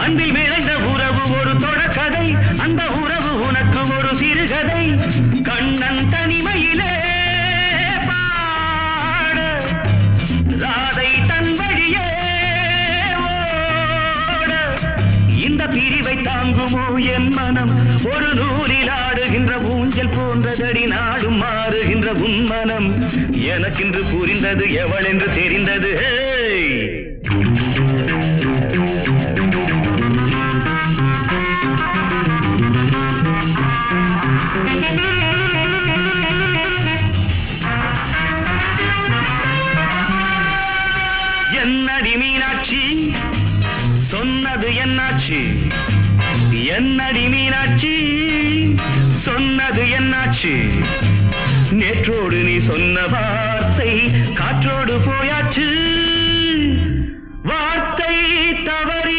அன்பில் விளைந்த உறவு ஒரு தொடர்கதை, அந்த உறவு உனக்கு ஒரு சிறுகதை. கண்ணன் தனிமையிலே பாட, ராதை தன் வழியே ஓட, இந்த பிரிவை தாங்குமோ என் மனம்? ஒரு நூலில் ஆடுகின்ற ஊஞ்சல் போன்றதடி நாடும் மாறுகின்ற உன்மனம். எனக்கென்று புரிந்தது எவள் என்று தெரிந்தது. என்னடி மீனாட்சி சொன்னது என்னாச்சு? என்னடி மீனாட்சி சொன்னது என்னாச்சு? நேற்றோடு நீ சொன்ன வார்த்தை காற்றோடு போயாச்சு. வார்த்தை தவறி